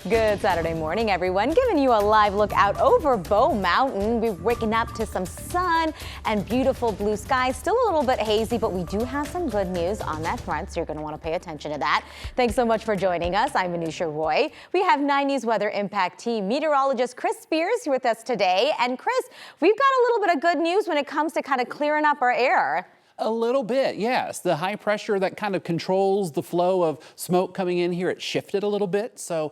Good Saturday morning, everyone. Giving you a live look out over Bow Mountain. We're waking up to some sun and beautiful blue skies. Still a little bit hazy, but we do have some good news on that front, so you're going to want to pay attention to that. Thanks so much for joining us. I'm Anusha Roy. We have 9 News Weather Impact Team meteorologist Chris Spears with us today. And Chris, we've got a little bit of good news when it comes to kind of clearing up our air. A little bit, yes. The high pressure that kind of controls the flow of smoke coming in here, it shifted a little bit. So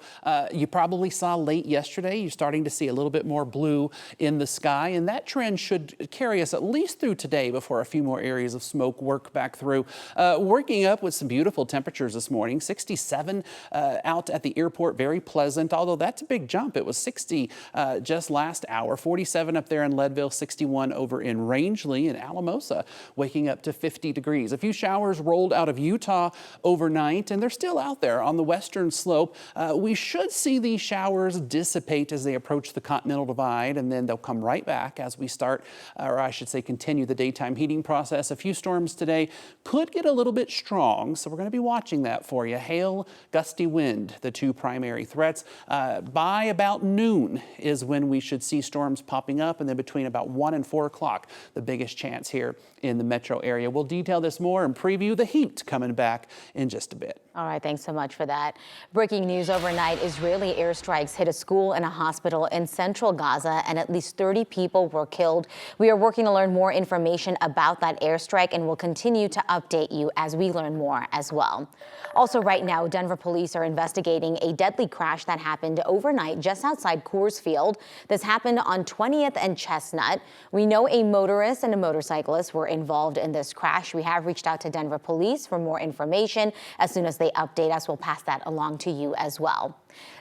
you probably saw late yesterday, you're starting to see a little bit more blue in the sky. And that trend should carry us at least through today before a few more areas of smoke work back through. Working up with some beautiful temperatures this morning, 67 out at the airport, very pleasant, although that's a big jump. It was 60 just last hour, 47 up there in Leadville, 61 over in Rangeley and Alamosa, waking up to 50 degrees. A few showers rolled out of Utah overnight, and they're still out there on the western slope. We should see these showers dissipate as they approach the Continental Divide, and then they'll come right back as we start, or I should say continue the daytime heating process. A few storms today could get a little bit strong, so we're going to be watching that for you. Hail, gusty wind, the 2 primary threats. By about noon is when we should see storms popping up, and then between about 1 and 4 o'clock, the biggest chance here in the metro area. We'll detail this more and preview the heat coming back in just a bit. All right, thanks so much for that. Breaking news overnight, Israeli airstrikes hit a school and a hospital in central Gaza, and at least 30 people were killed. We are working to learn more information about that airstrike, and we'll continue to update you as we learn more as well. Also right now, Denver police are investigating a deadly crash that happened overnight just outside Coors Field. This happened on 20th and Chestnut. We know a motorist and a motorcyclist were involved in this crash. We have reached out to Denver police for more information. As soon as they update us, we'll pass that along to you as well.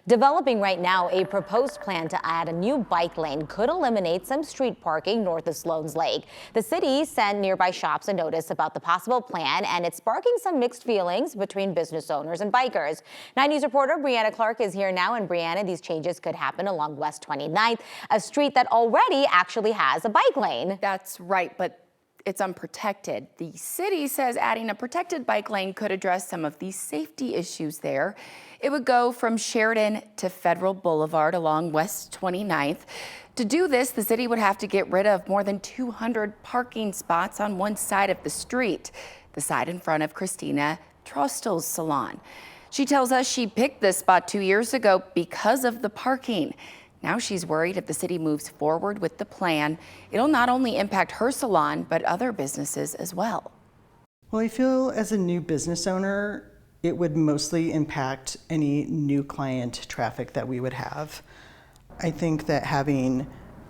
Developing right now, a proposed plan to add a new bike lane could eliminate some street parking north of Sloan's Lake. The city sent nearby shops a notice about the possible plan, and it's sparking some mixed feelings between business owners and bikers. 9 News reporter Brianna Clark is here now, and Brianna, these changes could happen along West 29th, a street that already actually has a bike lane. That's right, but it's unprotected. The city says adding a protected bike lane could address some of the safety issues there. It would go from Sheridan to Federal Boulevard along West 29th. To do this, the city would have to get rid of more than 200 parking spots on one side of the street, the side in front of Christina Trostel's salon. She tells us she picked this spot 2 years ago because of the parking. Now she's worried if the city moves forward with the plan, it'll not only impact her salon, but other businesses as well. Well, I feel as a new business owner, it would mostly impact any new client traffic that we would have. I think that having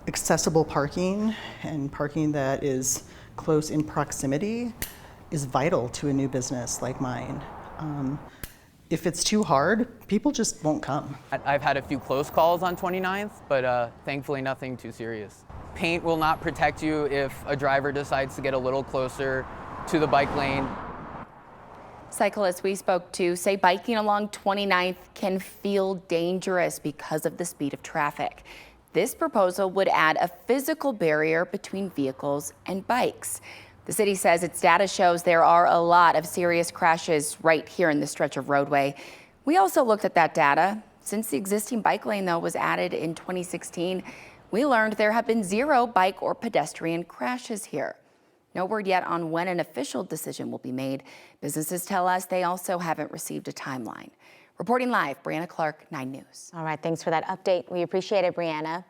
accessible parking and parking that is close in proximity is vital to a new business like mine. If it's too hard, people just won't come. I've had a few close calls on 29th, but thankfully nothing too serious. Paint will not protect you if a driver decides to get a little closer to the bike lane. Cyclists we spoke to say biking along 29th can feel dangerous because of the speed of traffic. This proposal would add a physical barrier between vehicles and bikes. The city says its data shows there are a lot of serious crashes right here in this stretch of roadway. We also looked at that data. Since the existing bike lane, though, was added in 2016, we learned there have been 0 bike or pedestrian crashes here. No word yet on when an official decision will be made. Businesses tell us they also haven't received a timeline. Reporting live, Brianna Clark, 9 News. All right, thanks for that update. We appreciate it, Brianna.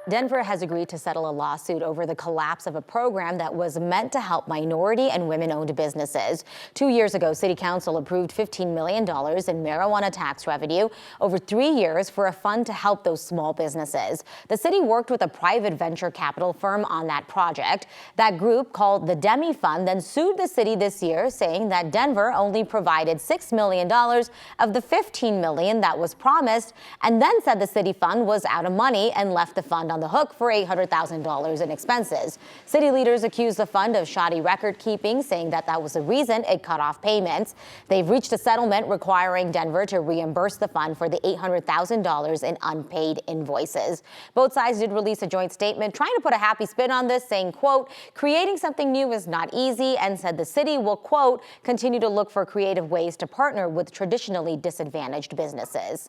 Denver has agreed to settle a lawsuit over the collapse of a program that was meant to help minority and women-owned businesses. 2 years ago, City Council approved $15 million in marijuana tax revenue over 3 years for a fund to help those small businesses. The city worked with a private venture capital firm on that project. That group, called the Demi Fund, then sued the city this year, saying that Denver only provided $6 million of the $15 million that was promised, and then said the city fund was out of money and left the fund on the hook for $800,000 in expenses. City leaders accused the fund of shoddy record keeping, saying that that was the reason it cut off payments. They've reached a settlement requiring Denver to reimburse the fund for the $800,000 in unpaid invoices. Both sides did release a joint statement trying to put a happy spin on this, saying, quote, creating something new is not easy, and said the city will, quote, continue to look for creative ways to partner with traditionally disadvantaged businesses.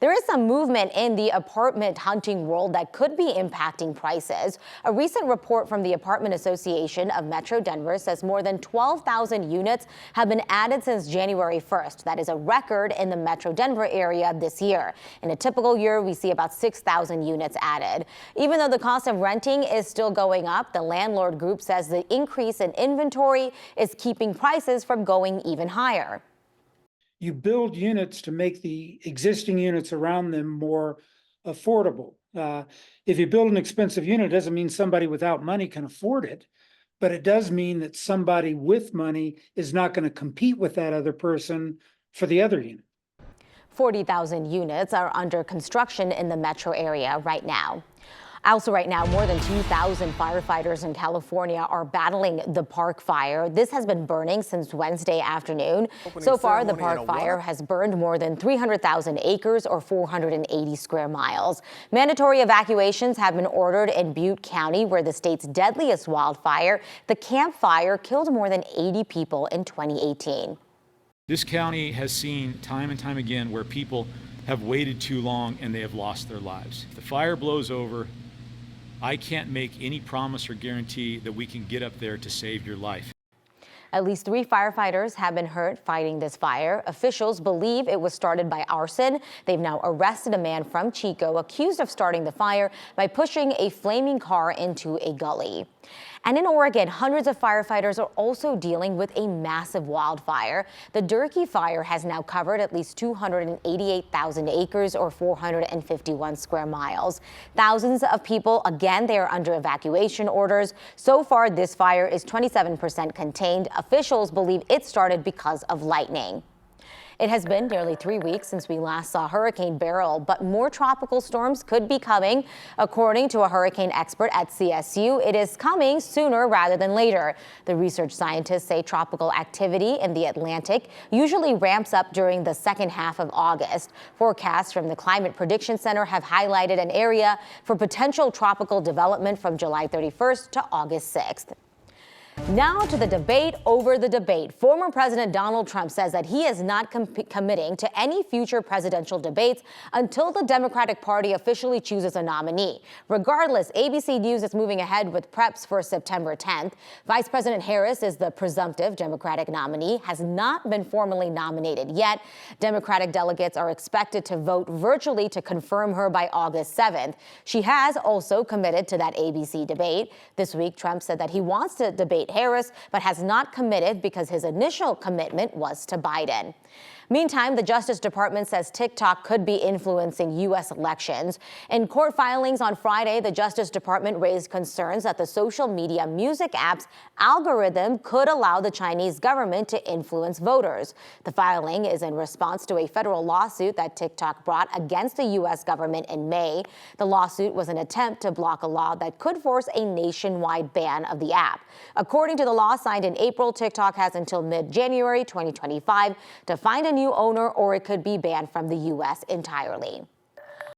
There is some movement in the apartment hunting world that could be impacting prices. A recent report from the Apartment Association of Metro Denver says more than 12,000 units have been added since January 1st. That is a record in the Metro Denver area this year. In a typical year, we see about 6,000 units added. Even though the cost of renting is still going up, the landlord group says the increase in inventory is keeping prices from going even higher. You build units to make the existing units around them more affordable. If you build an expensive unit, it doesn't mean somebody without money can afford it, but it does mean that somebody with money is not going to compete with that other person for the other unit. 40,000 units are under construction in the metro area right now. Also right now, more than 2,000 firefighters in California are battling the Park Fire. This has been burning since Wednesday afternoon. So far, the Park Fire has burned more than 300,000 acres or 480 square miles. Mandatory evacuations have been ordered in Butte County, where the state's deadliest wildfire, the Camp Fire, killed more than 80 people in 2018. This county has seen time and time again where people have waited too long and they have lost their lives. If the fire blows over, I can't make any promise or guarantee that we can get up there to save your life. At least 3 firefighters have been hurt fighting this fire. Officials believe it was started by arson. They've now arrested a man from Chico accused of starting the fire by pushing a flaming car into a gully. And in Oregon, hundreds of firefighters are also dealing with a massive wildfire. The Durkee fire has now covered at least 288,000 acres or 451 square miles. Thousands of people, again, they are under evacuation orders. So far, this fire is 27% contained. Officials believe it started because of lightning. It has been nearly 3 weeks since we last saw Hurricane Beryl, but more tropical storms could be coming. According to a hurricane expert at CSU, it is coming sooner rather than later. The research scientists say tropical activity in the Atlantic usually ramps up during the second half of August. Forecasts from the Climate Prediction Center have highlighted an area for potential tropical development from July 31st to August 6th. Now to the debate over the debate. Former President Donald Trump says that he is not committing to any future presidential debates until the Democratic Party officially chooses a nominee. Regardless, ABC News is moving ahead with preps for September 10th. Vice President Harris is the presumptive Democratic nominee, has not been formally nominated yet. Democratic delegates are expected to vote virtually to confirm her by August 7th. She has also committed to that ABC debate. This week, Trump said that he wants to debate Harris, but has not committed because his initial commitment was to Biden. Meantime, the Justice Department says TikTok could be influencing U.S. elections. In court filings on Friday, the Justice Department raised concerns that the social media music app's algorithm could allow the Chinese government to influence voters. The filing is in response to a federal lawsuit that TikTok brought against the U.S. government in May. The lawsuit was an attempt to block a law that could force a nationwide ban of the app. According to the law signed in April, TikTok has until mid-January 2025 to find a new owner, or it could be banned from the U.S. entirely.